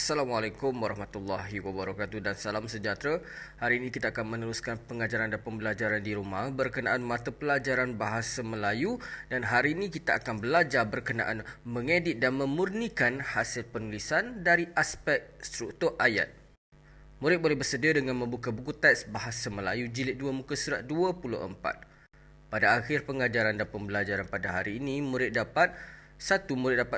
Assalamualaikum warahmatullahi wabarakatuh dan salam sejahtera. Hari ini kita akan meneruskan pengajaran dan pembelajaran di rumah berkenaan mata pelajaran bahasa Melayu, dan hari ini kita akan belajar berkenaan mengedit dan memurnikan hasil penulisan dari aspek struktur ayat. Murid boleh bersedia dengan membuka buku teks bahasa Melayu jilid 2 muka surat 24. Pada akhir pengajaran dan pembelajaran pada hari ini, murid dapat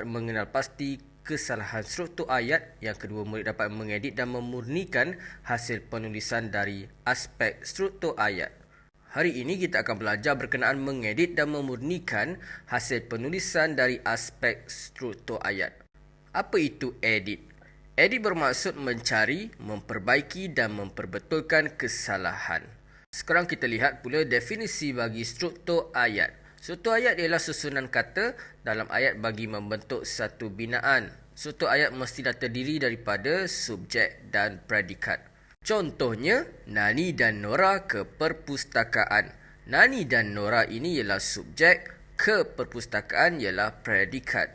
mengenal pasti kesalahan struktur ayat. Yang kedua, murid dapat mengedit dan memurnikan hasil penulisan dari aspek struktur ayat. Hari ini kita akan belajar berkenaan mengedit dan memurnikan hasil penulisan dari aspek struktur ayat. Apa itu edit? Edit bermaksud mencari, memperbaiki dan memperbetulkan kesalahan. Sekarang kita lihat pula definisi bagi struktur ayat. Struktur ayat ialah susunan kata dalam ayat bagi membentuk satu binaan. Struktur ayat mestilah terdiri daripada subjek dan predikat. Contohnya, Nani dan Nora ke perpustakaan. Nani dan Nora ini ialah subjek, ke perpustakaan ialah predikat.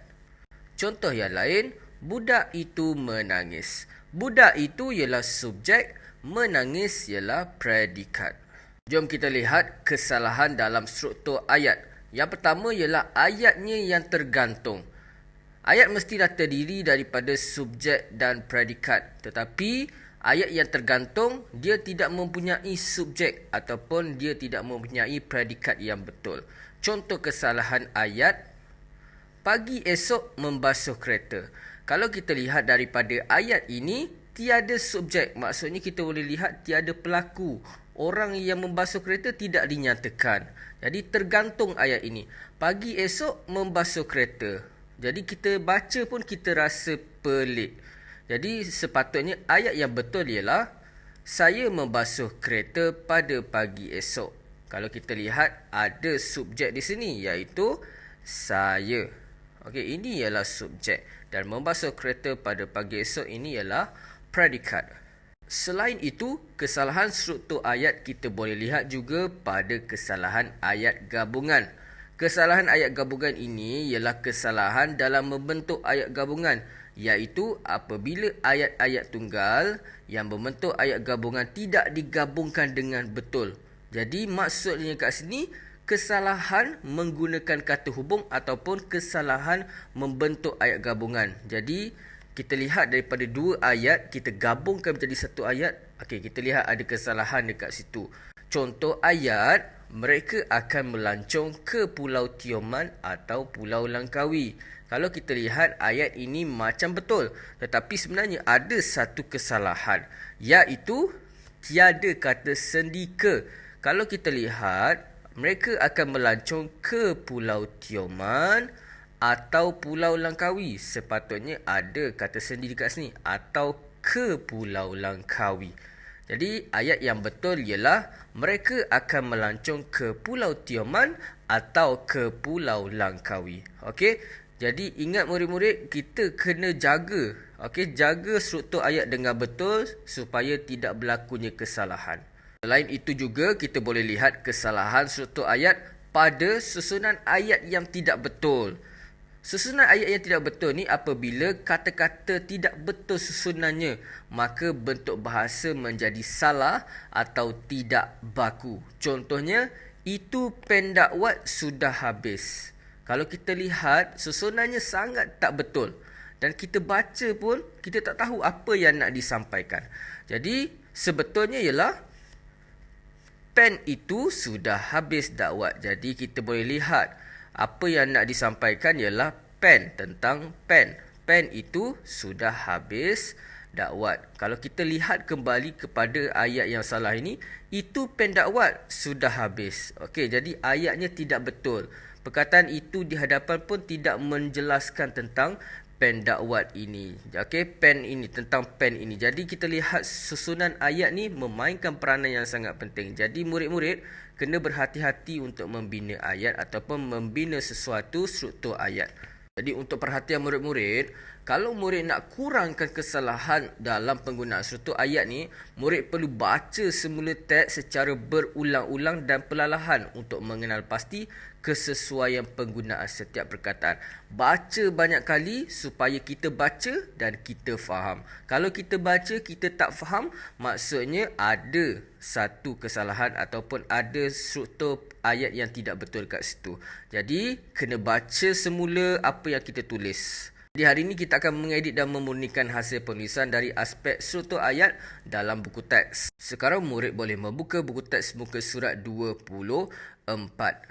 Contoh yang lain, budak itu menangis. Budak itu ialah subjek, menangis ialah predikat. Jom kita lihat kesalahan dalam struktur ayat. Yang pertama ialah ayatnya yang tergantung. Ayat mestilah terdiri daripada subjek dan predikat. Tetapi ayat yang tergantung, dia tidak mempunyai subjek ataupun dia tidak mempunyai predikat yang betul. Contoh kesalahan ayat, pagi esok membasuh kereta. Kalau kita lihat daripada ayat ini, tiada subjek. Maksudnya kita boleh lihat tiada pelaku. Orang yang membasuh kereta tidak dinyatakan. Jadi tergantung ayat ini. Pagi esok membasuh kereta. Jadi kita baca pun kita rasa pelik. Jadi sepatutnya ayat yang betul ialah saya membasuh kereta pada pagi esok. Kalau kita lihat ada subjek di sini iaitu saya. Okey, ini ialah subjek, dan membasuh kereta pada pagi esok ini ialah predikat. Selain itu, kesalahan struktur ayat kita boleh lihat juga pada kesalahan ayat gabungan. Kesalahan ayat gabungan ini ialah kesalahan dalam membentuk ayat gabungan, iaitu apabila ayat-ayat tunggal yang membentuk ayat gabungan tidak digabungkan dengan betul. Jadi maksudnya kat sini, kesalahan menggunakan kata hubung ataupun kesalahan membentuk ayat gabungan. Jadi kita lihat daripada dua ayat, kita gabungkan menjadi satu ayat. Okey, kita lihat ada kesalahan dekat situ. Contoh ayat, mereka akan melancong ke Pulau Tioman atau Pulau Langkawi. Kalau kita lihat ayat ini macam betul, tetapi sebenarnya ada satu kesalahan, iaitu tiada kata sendi ke. Kalau kita lihat, mereka akan melancong ke Pulau Tioman atau Pulau Langkawi. Sepatutnya ada kata sendi dekat sini, atau ke Pulau Langkawi. Jadi ayat yang betul ialah mereka akan melancong ke Pulau Tioman atau ke Pulau Langkawi. Okey, jadi ingat murid-murid, kita kena jaga. Okey, jaga struktur ayat dengan betul supaya tidak berlakunya kesalahan. Selain itu juga kita boleh lihat kesalahan struktur ayat pada susunan ayat yang tidak betul. Susunan ayat yang tidak betul ni apabila kata-kata tidak betul susunannya, maka bentuk bahasa menjadi salah atau tidak baku. Contohnya, itu pen dakwat sudah habis. Kalau kita lihat, susunannya sangat tak betul. Dan kita baca pun, kita tak tahu apa yang nak disampaikan. Jadi, sebetulnya ialah pen itu sudah habis dakwat. Jadi, kita boleh lihat apa yang nak disampaikan ialah pen, tentang pen. Pen itu sudah habis dakwat. Kalau kita lihat kembali kepada ayat yang salah ini, itu pen dakwat sudah habis. Okey, jadi ayatnya tidak betul. Perkataan itu di hadapan pun tidak menjelaskan tentang pen dakwat ini. Okey, pen ini, tentang pen ini. Jadi kita lihat susunan ayat ni memainkan peranan yang sangat penting. Jadi murid-murid kena berhati-hati untuk membina ayat ataupun membina sesuatu struktur ayat. Jadi untuk perhatian murid-murid, Kalau murid nak kurangkan kesalahan dalam penggunaan struktur ayat ni, murid perlu baca semula teks secara berulang-ulang dan perlahan untuk mengenal pasti kesesuaian penggunaan setiap perkataan. Baca banyak kali supaya kita baca dan kita faham. Kalau kita baca, kita tak faham, maksudnya ada satu kesalahan ataupun ada struktur ayat yang tidak betul kat situ. Jadi, kena baca semula apa yang kita tulis. Di hari ini kita akan mengedit dan memurnikan hasil penulisan dari aspek struktur ayat dalam buku teks. Sekarang murid boleh membuka buku teks muka surat 24.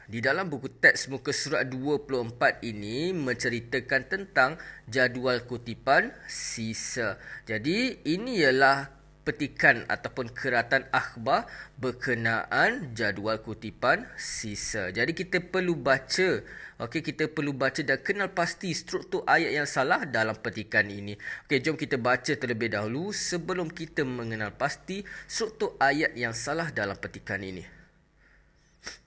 Di dalam buku teks muka surat 24 ini menceritakan tentang jadual kutipan sisa. Jadi ini ialah petikan ataupun keratan akhbar berkenaan jadual kutipan sisa. Jadi kita perlu baca, kita perlu baca dan kenal pasti struktur ayat yang salah dalam petikan ini. Jom kita baca terlebih dahulu sebelum kita mengenal pasti struktur ayat yang salah dalam petikan ini.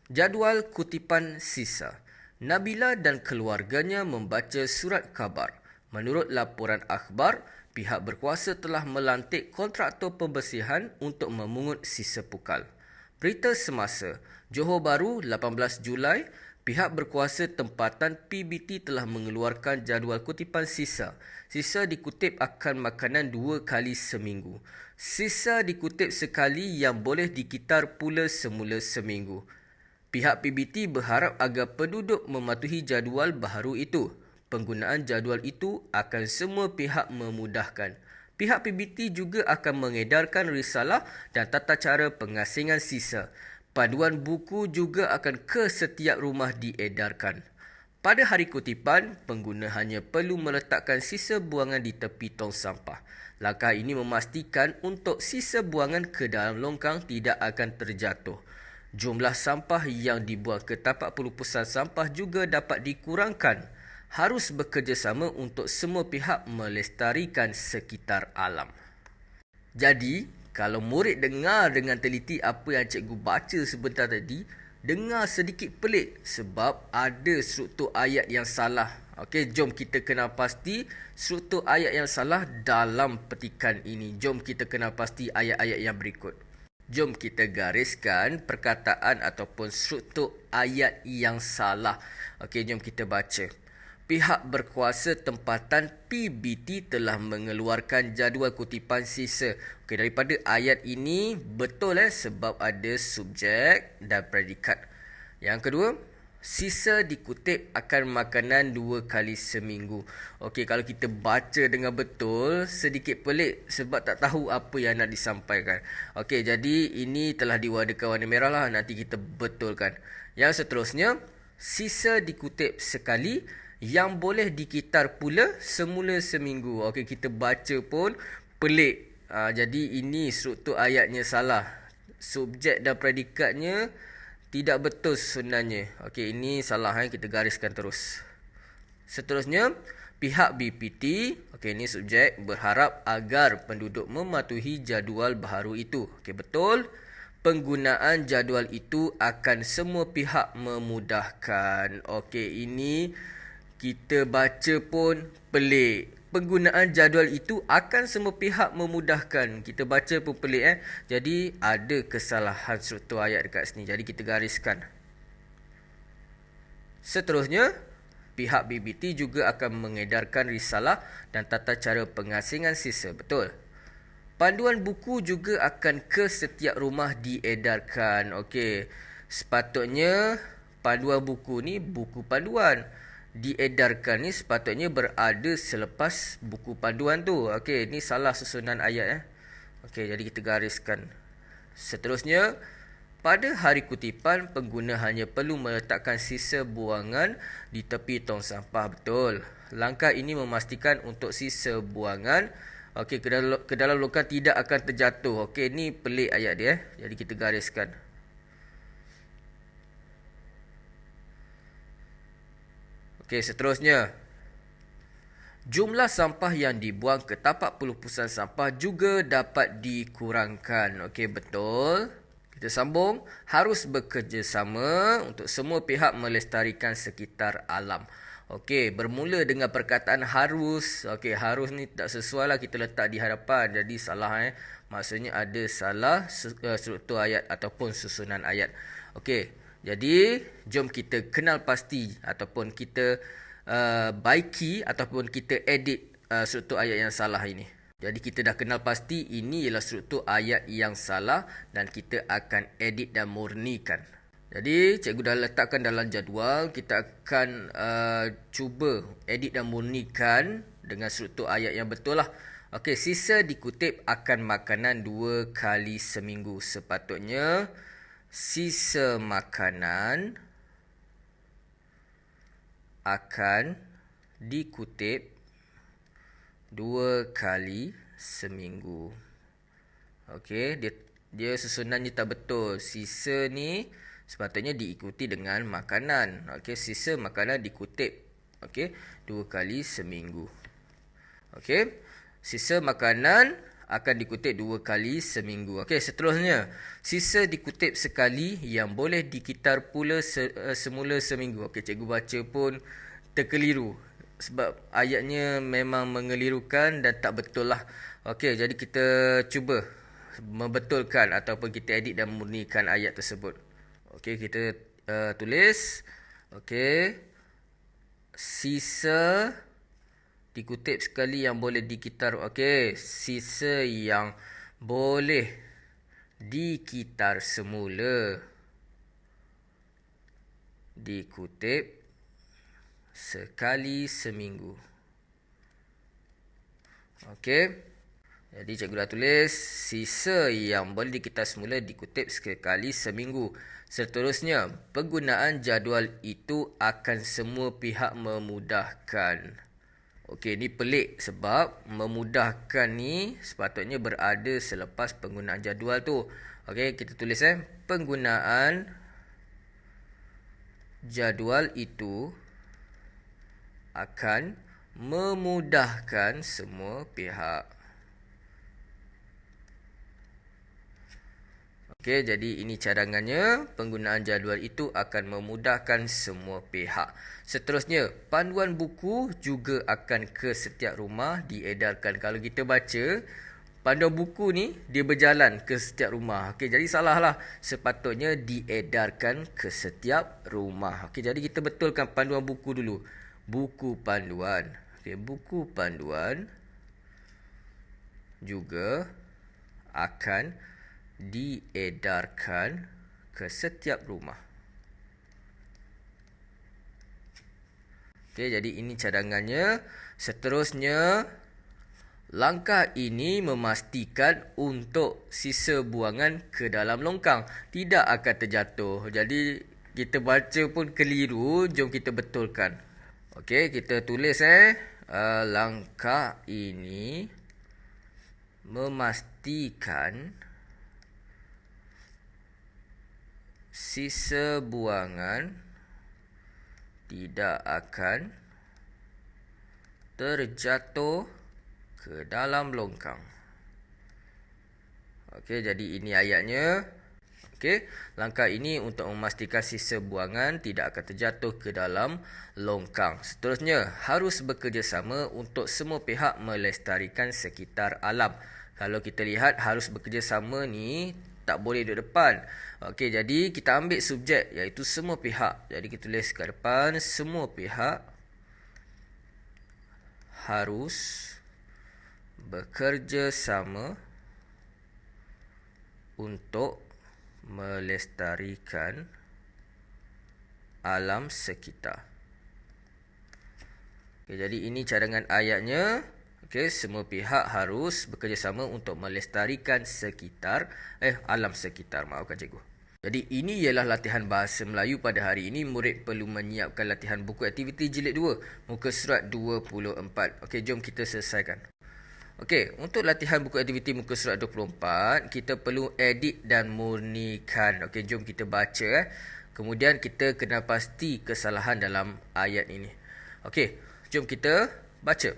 Jadual kutipan sisa. Nabila dan keluarganya membaca surat khabar. Menurut laporan akhbar, pihak berkuasa telah melantik kontraktor pembersihan untuk memungut sisa pukal. Berita semasa, Johor Bahru 18 Julai, pihak berkuasa tempatan PBT telah mengeluarkan jadual kutipan sisa. Sisa dikutip akan makanan 2 kali seminggu. Sisa dikutip sekali yang boleh dikitar pula semula seminggu. Pihak PBT berharap agar penduduk mematuhi jadual baharu itu. Penggunaan jadual itu akan semua pihak memudahkan. Pihak PBT juga akan mengedarkan risalah dan tata cara pengasingan sisa. Panduan buku juga akan ke setiap rumah diedarkan. Pada hari kutipan, pengguna hanya perlu meletakkan sisa buangan di tepi tong sampah. Langkah ini memastikan untuk sisa buangan ke dalam longkang tidak akan terjatuh. Jumlah sampah yang dibuang ke tapak pelupusan sampah juga dapat dikurangkan. Harus bekerjasama untuk semua pihak melestarikan sekitar alam. Jadi, kalau murid dengar dengan teliti apa yang cikgu baca sebentar tadi, dengar sedikit pelik sebab ada struktur ayat yang salah. Jom kita kenal pasti struktur ayat yang salah dalam petikan ini. Jom kita kenal pasti ayat-ayat yang berikut. Jom kita gariskan perkataan ataupun struktur ayat yang salah. Jom kita baca. Pihak berkuasa tempatan PBT telah mengeluarkan jadual kutipan sisa. Daripada ayat ini betul sebab ada subjek dan predikat. Yang kedua, sisa dikutip akan makanan 2 kali seminggu. Kalau kita baca dengan betul, sedikit pelik sebab tak tahu apa yang nak disampaikan. Jadi ini telah diwarnakan warna merah lah. Nanti kita betulkan. Yang seterusnya, sisa dikutip sekali yang boleh dikitar pula semula seminggu. Kita baca pun pelik. Jadi ini struktur ayatnya salah. Subjek dan predikatnya tidak betul sebenarnya. Ini salah. Kita gariskan terus. Seterusnya, pihak BPT, ini subjek, berharap agar penduduk mematuhi jadual baharu itu. Betul. Penggunaan jadual itu akan semua pihak memudahkan. Ini kita baca pun pelik. Penggunaan jadual itu akan semua pihak memudahkan. Kita baca pun pelik. Jadi ada kesalahan struktur ayat dekat sini. Jadi kita gariskan. Seterusnya, pihak BBT juga akan mengedarkan risalah dan tata cara pengasingan sisa. Betul. Panduan buku juga akan ke setiap rumah diedarkan. Sepatutnya panduan buku ni buku panduan. Diedarkan ni sepatutnya berada selepas buku panduan tu. Ni salah susunan ayat. Jadi kita gariskan. Seterusnya, pada hari kutipan, pengguna hanya perlu meletakkan sisa buangan di tepi tong sampah. Betul. Langkah ini memastikan untuk sisa buangan ke dalam longkang tidak akan terjatuh. Ni pelik ayat dia. Jadi kita gariskan. Seterusnya. Jumlah sampah yang dibuang ke tapak pelupusan sampah juga dapat dikurangkan. Betul. Kita sambung. Harus bekerjasama untuk semua pihak melestarikan sekitar alam. Okey, bermula dengan perkataan harus. Okey, harus ni tak sesuai lah kita letak di hadapan. Jadi salah Maksudnya ada salah struktur ayat ataupun susunan ayat. Okey, jadi jom kita kenal pasti ataupun kita baiki ataupun kita edit struktur ayat yang salah ini. Jadi kita dah kenal pasti ini ialah struktur ayat yang salah dan kita akan edit dan murnikan. Jadi cikgu dah letakkan dalam jadual, kita akan cuba edit dan murnikan dengan struktur ayat yang betul lah. Okey, sisa dikutip akan makanan 2 kali seminggu. Sepatutnya sisa makanan akan dikutip 2 kali seminggu. Okey, dia susunannya tak betul. Sisa ni sepatutnya diikuti dengan makanan. Okey, sisa makanan dikutip 2 kali seminggu. Okey, sisa makanan akan dikutip 2 kali seminggu. Okey, seterusnya sisa dikutip sekali yang boleh dikitar pula semula seminggu. Okey, cikgu baca pun terkeliru sebab ayatnya memang mengelirukan dan tak betul lah. Okey, jadi kita cuba membetulkan ataupun kita edit dan murnikan ayat tersebut. Okey, kita tulis. Okey, sisa dikutip sekali yang boleh dikitar. Okey, sisa yang boleh dikitar semula dikutip sekali seminggu. Okey, jadi cikgu dah tulis sisa yang boleh dikitar semula dikutip sekali seminggu. Seterusnya, penggunaan jadual itu akan semua pihak memudahkan. Okey, ni pelik sebab memudahkan ni sepatutnya berada selepas penggunaan jadual tu. Okey, kita tulis penggunaan jadual itu akan memudahkan semua pihak. Okey, jadi ini cadangannya. Penggunaan jadual itu akan memudahkan semua pihak. Seterusnya, panduan buku juga akan ke setiap rumah diedarkan. Kalau kita baca, panduan buku ni dia berjalan ke setiap rumah. Okey, jadi salah lah. Sepatutnya diedarkan ke setiap rumah. Okey, jadi kita betulkan panduan buku dulu. Buku panduan. Okey, buku panduan juga akan diedarkan ke setiap rumah. Okey, jadi ini cadangannya. Seterusnya, langkah ini memastikan untuk sisa buangan ke dalam longkang tidak akan terjatuh. Jadi kita baca pun keliru, jom kita betulkan. Okey, kita tulis langkah ini memastikan sisa buangan tidak akan terjatuh ke dalam longkang. Okey, jadi ini ayatnya. Okey, langkah ini untuk memastikan sisa buangan tidak akan terjatuh ke dalam longkang. Seterusnya, harus bekerjasama untuk semua pihak melestarikan sekitar alam. Kalau kita lihat harus bekerjasama ni tak boleh duduk depan. Okey, jadi kita ambil subjek iaitu semua pihak. Jadi kita tulis kat depan semua pihak harus bekerjasama untuk melestarikan alam sekitar. Okey, jadi ini cadangan ayatnya. Okey, semua pihak harus bekerjasama untuk melestarikan alam sekitar. Maafkan cikgu. Jadi ini ialah latihan bahasa Melayu pada hari ini. Murid perlu menyiapkan latihan buku aktiviti jilid 2, muka surat 24. Okey, jom kita selesaikan. Okey, untuk latihan buku aktiviti muka surat 24, kita perlu edit dan murnikan. Okey, jom kita baca. Kemudian kita kena pasti kesalahan dalam ayat ini. Okey, jom kita baca.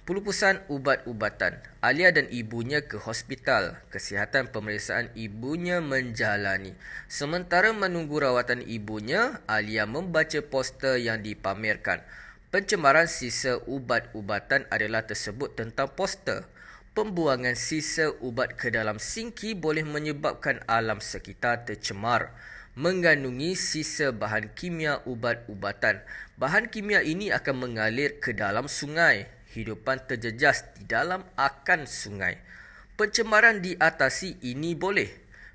Pelupusan ubat-ubatan. Alia dan ibunya ke hospital. Kesihatan pemeriksaan ibunya menjalani. Sementara menunggu rawatan ibunya, Alia membaca poster yang dipamerkan. Pencemaran sisa ubat-ubatan adalah tersebut tentang poster. Pembuangan sisa ubat ke dalam sinki boleh menyebabkan alam sekitar tercemar. Mengandungi sisa bahan kimia ubat-ubatan. Bahan kimia ini akan mengalir ke dalam sungai. Hidupan terjejas di dalam akan sungai. Pencemaran diatasi ini boleh.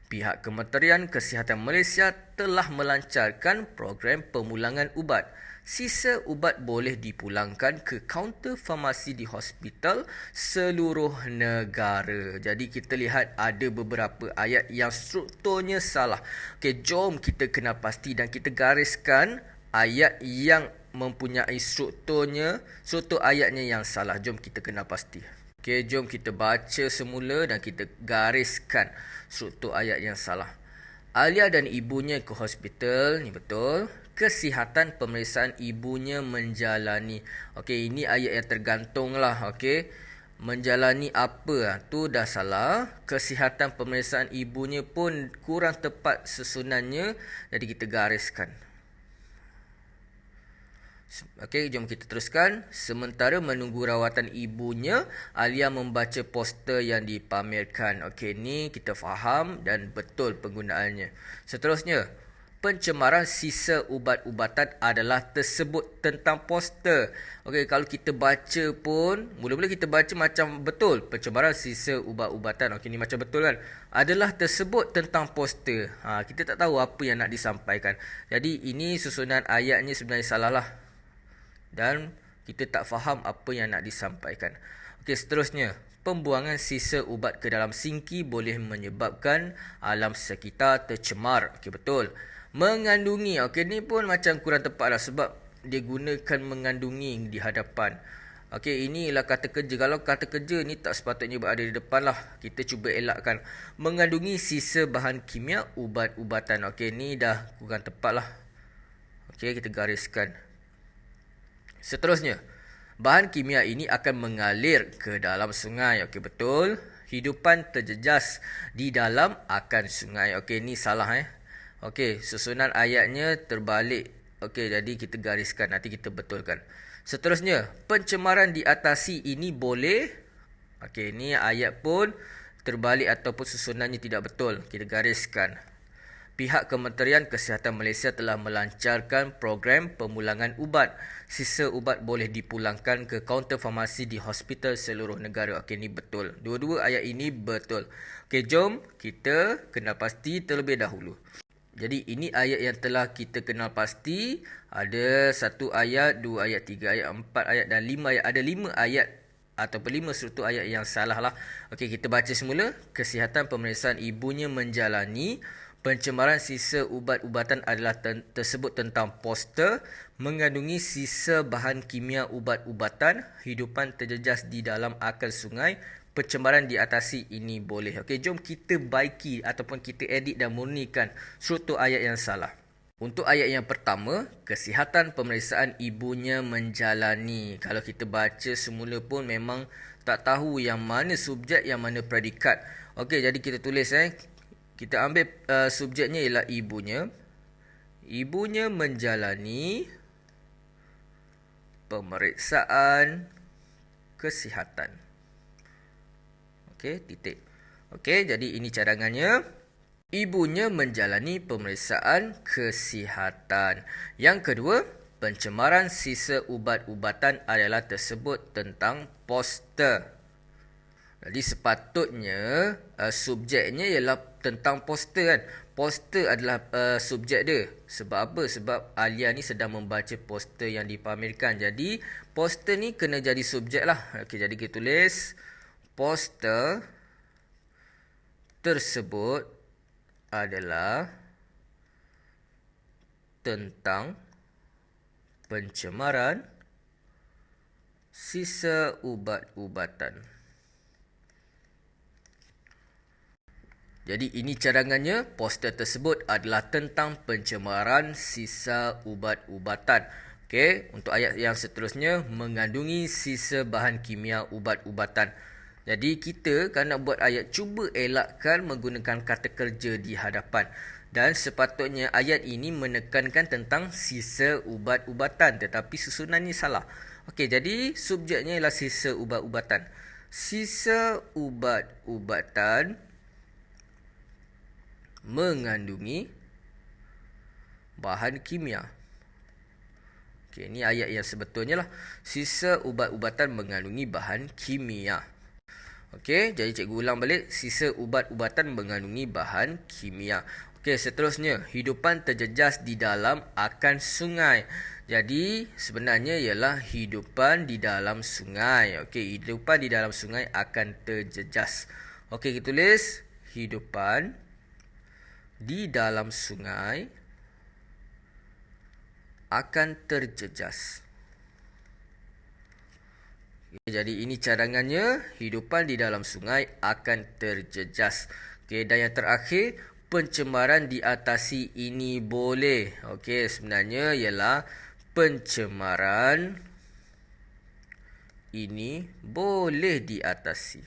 Pihak Kementerian Kesihatan Malaysia telah melancarkan program pemulangan ubat. Sisa ubat boleh dipulangkan ke kaunter farmasi di hospital seluruh negara. Jadi kita lihat ada beberapa ayat yang strukturnya salah. Okey, jom kita kenal pasti dan kita gariskan ayat yang mempunyai struktur ayatnya yang salah. Jom kita kenal pasti. Okey, jom kita baca semula dan kita gariskan struktur ayat yang salah. Alia dan ibunya ke hospital, ni betul. Kesihatan pemeriksaan ibunya menjalani. Okey, ini ayat yang tergantung lah. Okey, menjalani apa? Tu dah salah. Kesihatan pemeriksaan ibunya pun kurang tepat susunannya. Jadi kita gariskan. Okey, jom kita teruskan. Sementara menunggu rawatan ibunya, Alia membaca poster yang dipamerkan. Okey, ni kita faham dan betul penggunaannya. Seterusnya, pencemaran sisa ubat-ubatan adalah tersebut tentang poster. Okey, kalau kita baca pun, mula-mula kita baca macam betul. Pencemaran sisa ubat-ubatan. Okey, ni macam betul kan? Adalah tersebut tentang poster. Kita tak tahu apa yang nak disampaikan. Jadi, ini susunan ayatnya sebenarnya salah lah. Dan kita tak faham apa yang nak disampaikan. Okey, seterusnya. Pembuangan sisa ubat ke dalam sinki boleh menyebabkan alam sekitar tercemar. Okey, betul. Mengandungi. Okey, ni pun macam kurang tepat lah sebab dia gunakan mengandungi di hadapan. Okey, inilah kata kerja. Kalau kata kerja ni tak sepatutnya berada di depan lah. Kita cuba elakkan. Mengandungi sisa bahan kimia ubat-ubatan. Okey, ni dah kurang tepat lah. Okey, kita gariskan. Seterusnya, bahan kimia ini akan mengalir ke dalam sungai. Okey, betul. Hidupan terjejas di dalam akan sungai. Okey, ni salah Okey, susunan ayatnya terbalik. Okey, jadi kita gariskan. Nanti kita betulkan. Seterusnya, pencemaran diatasi ini boleh. Okey, ni ayat pun terbalik ataupun susunannya tidak betul. Kita gariskan. Pihak Kementerian Kesihatan Malaysia telah melancarkan program pemulangan ubat. Sisa ubat boleh dipulangkan ke kaunter farmasi di hospital seluruh negara. Okey, ni betul. Dua-dua ayat ini betul. Okey, jom kita kenal pasti terlebih dahulu. Jadi, ini ayat yang telah kita kenal pasti. Ada 1 ayat, 2 ayat, 3 ayat, 4 ayat dan 5 ayat. Ada 5 ayat ataupun 5 struktur ayat yang salah lah. Okey, kita baca semula. Kesihatan pemeriksaan ibunya menjalani. Pencemaran sisa ubat-ubatan adalah tersebut tentang poster. Mengandungi sisa bahan kimia ubat-ubatan. Hidupan terjejas di dalam akan sungai. Pencemaran diatasi ini boleh. Okey, jom kita baiki ataupun kita edit dan murnikan struktur ayat yang salah. Untuk ayat yang pertama, kesihatan pemeriksaan ibunya menjalani. Kalau kita baca semula pun memang tak tahu yang mana subjek, yang mana predikat. Okey, jadi kita tulis kita ambil subjeknya ialah ibunya. Ibunya menjalani pemeriksaan kesihatan. Okey, titik. Okey, jadi ini cadangannya. Ibunya menjalani pemeriksaan kesihatan. Yang kedua, pencemaran sisa ubat-ubatan adalah tersebut tentang poster. Jadi sepatutnya subjeknya ialah tentang poster kan. Poster adalah subjek dia. Sebab apa? Sebab Alia ni sedang membaca poster yang dipamerkan. Jadi poster ni kena jadi subjek lah. Okey, jadi kita tulis poster tersebut adalah tentang pencemaran sisa ubat-ubatan. Jadi ini cadangannya, poster tersebut adalah tentang pencemaran sisa ubat-ubatan. Okey, untuk ayat yang seterusnya, mengandungi sisa bahan kimia ubat-ubatan. Jadi kita kalau nak buat ayat, cuba elakkan menggunakan kata kerja di hadapan. Dan sepatutnya ayat ini menekankan tentang sisa ubat-ubatan, tetapi susunannya salah. Okey, jadi subjeknya ialah sisa ubat-ubatan. Sisa ubat-ubatan mengandungi bahan kimia. Okey, ini ayat yang sebetulnya lah. Sisa ubat-ubatan mengandungi bahan kimia. Okey, jadi cikgu ulang balik. Sisa ubat-ubatan mengandungi bahan kimia. Okey, seterusnya. Hidupan terjejas di dalam akan sungai. Jadi, sebenarnya ialah hidupan di dalam sungai. Okey, hidupan di dalam sungai akan terjejas. Okey, kita tulis. Hidupan di dalam sungai akan terjejas. Jadi ini cadangannya, hidupan di dalam sungai akan terjejas. Okey, dan yang terakhir, pencemaran diatasi ini boleh. Okey, sebenarnya ialah pencemaran ini boleh diatasi.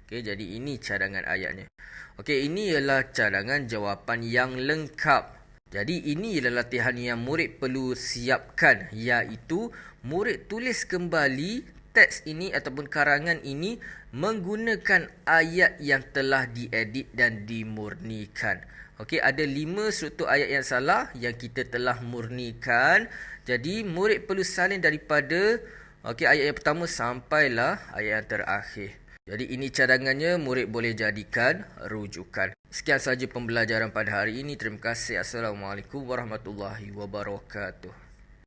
Okey, jadi ini cadangan ayatnya. Okey, ini ialah cadangan jawapan yang lengkap. Jadi ini adalah latihan yang murid perlu siapkan, iaitu murid tulis kembali teks ini ataupun karangan ini menggunakan ayat yang telah diedit dan dimurnikan. Okey, ada 5 struktur ayat yang salah yang kita telah murnikan. Jadi murid perlu salin daripada ayat yang pertama sampailah ayat yang terakhir. Jadi ini cadangannya, murid boleh jadikan rujukan. Sekian sahaja pembelajaran pada hari ini. Terima kasih. Assalamualaikum warahmatullahi wabarakatuh.